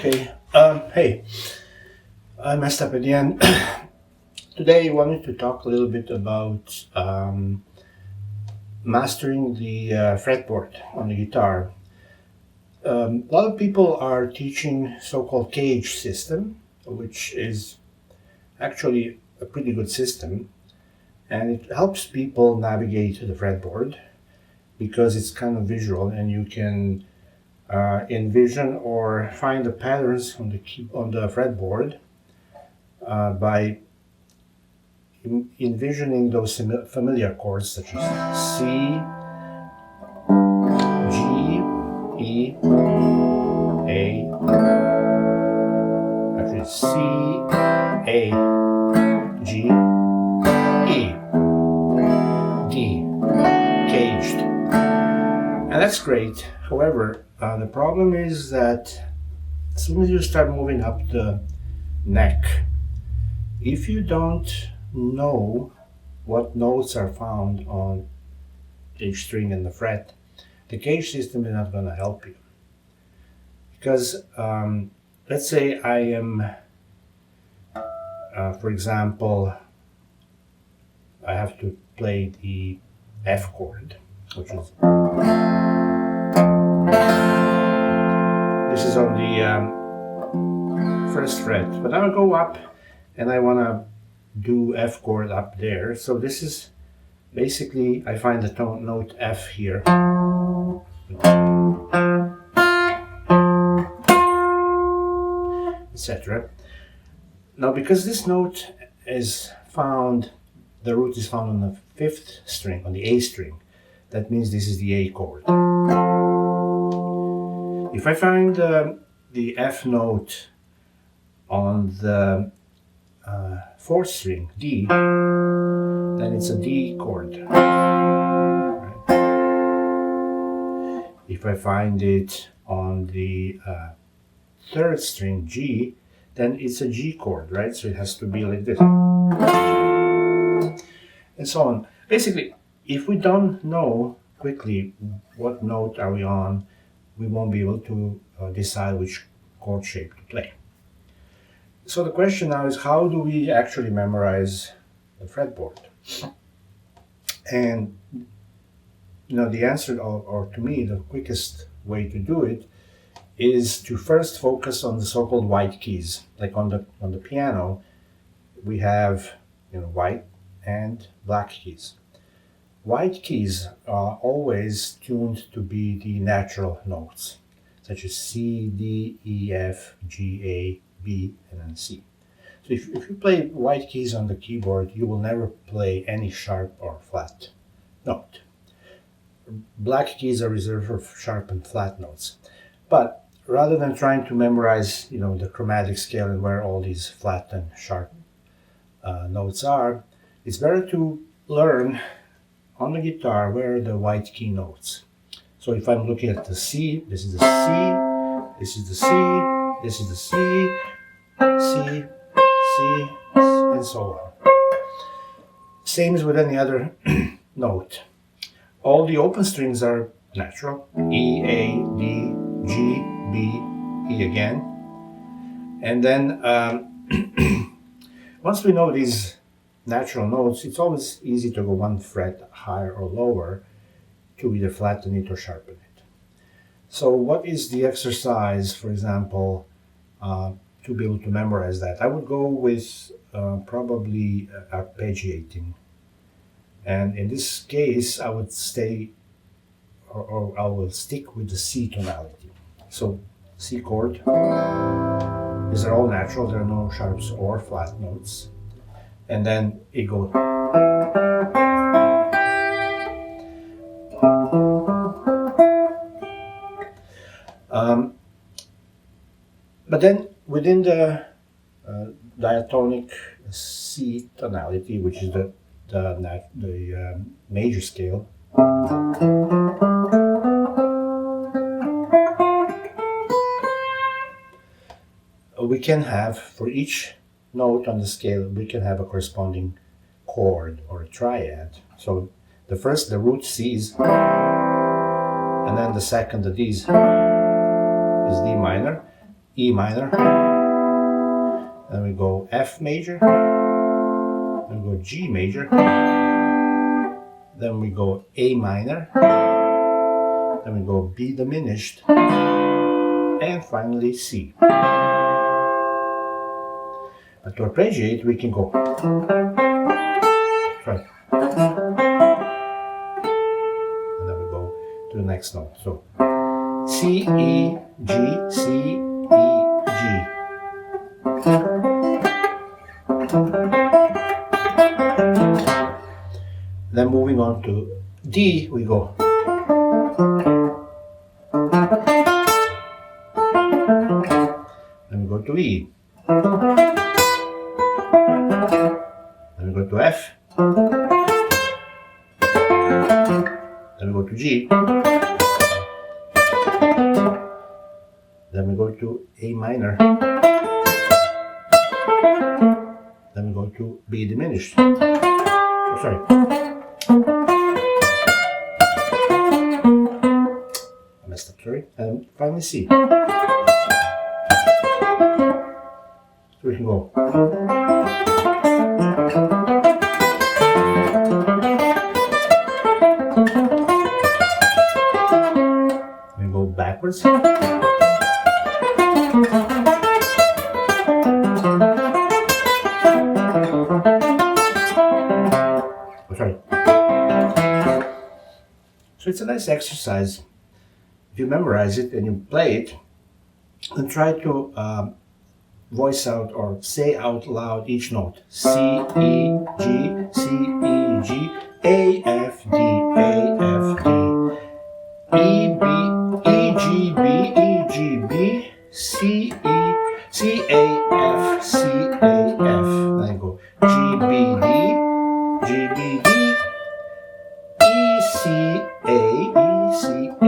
Okay. Hey, I messed up at the end. Today, I wanted to talk a little bit about mastering the fretboard on the guitar. A lot of people are teaching so-called cage system, which is actually a pretty good system, and it helps people navigate the fretboard because it's kind of visual, and you can envision or find the patterns on the fretboard by envisioning those familiar chords such as C, G, E, A, actually C, A, G, E, D, caged. And that's great. However, the problem is that as soon as you start moving up the neck, if you don't know what notes are found on each string and the fret, the cage system is not going to help you. Because let's say I am, for example, I have to play the F chord, which is this is on the first fret, but I will go up and I want to do F chord up there. So this is basically, I find the tone note F here. Etc. Now because this note is found, the root is found on the fifth string, on the A string, that means this is the A chord. If I find the F note on the fourth string, D, then it's a D chord. Right? If I find it on the third string, G, then it's a G chord, right? So it has to be like this. And so on. Basically, if we don't know quickly what note are we on, we won't be able to decide which chord shape to play. So the question now is, how do we actually memorize the fretboard? And the answer, or to me, the quickest way to do it is to first focus on the so-called white keys. Like on the piano, we have white and black keys. White keys are always tuned to be the natural notes, such as C, D, E, F, G, A, B, and then C. So if you play white keys on the keyboard, you will never play any sharp or flat note. Black keys are reserved for sharp and flat notes. But rather than trying to memorize, the chromatic scale and where all these flat and sharp notes are, it's better to learn on the guitar where are the white key notes. So if I'm looking at the C, this is the C, this is the C, this is the C, C, C, and so on. Same as with any other note. All the open strings are natural. E, A, D, G, B, E again. And then once we know these natural notes, it's always easy to go one fret higher or lower to either flatten it or sharpen it. So what is the exercise, for example, to be able to memorize that? I would go with probably arpeggiating. And in this case, I would stay, or I will stick with the C tonality. So C chord, these are all natural, there are no sharps or flat notes. And then it goes. But then within the diatonic C tonality, which is the major scale, we can have, for each note on the scale, we can have a corresponding chord or a triad. So the first, the root C's, and then the second, the D's, is D minor, E minor, then we go F major, then we go G major, then we go A minor, then we go B diminished, and finally C. But to arpeggiate, we can go. Right. And then we go to the next note. So C, E, G, C, E, G. Then moving on to D, we go. Then we go to E. Then we go to F. Then we go to G. Then we go to A minor. Then we go to B diminished. Oh, sorry. I messed up, sorry. And finally C. So we can go. We go backwards. Oh, sorry. So it's a nice exercise. If you memorize it and you play it, and try to voice out or say out loud each note. C, E, G, C, E, G, A, F, D, A, F, D, E, B, E, G, B, E, G, B, C, E, C, A, F, C, A, F. Then I go G, B, D, G, B, D, E, C, A, E, C, A,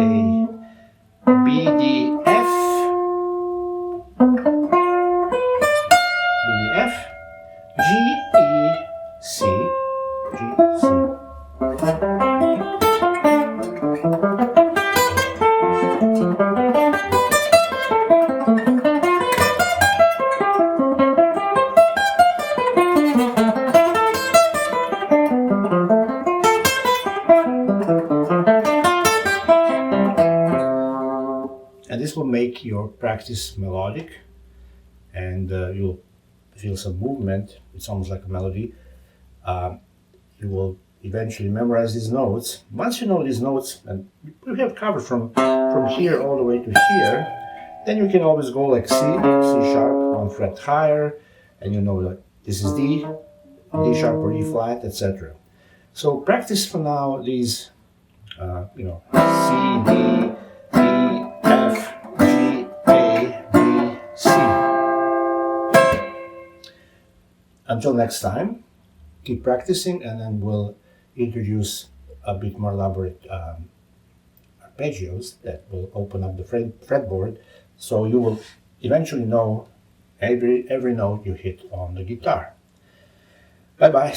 B, D, F, F, G, E, C, G, C. And this will make your practice melodic, and you'll feel some movement. It's almost like a melody. You will eventually memorize these notes. Once you know these notes, and we have covered from here all the way to here, then you can always go like C sharp, 1 fret higher, and you know that this is D sharp or E flat, etc. So practice for now these, C, D, E, F, G, A, B, C. Until next time, keep practicing, and then we'll introduce a bit more elaborate arpeggios that will open up the fretboard, so you will eventually know every note you hit on the guitar. Bye bye.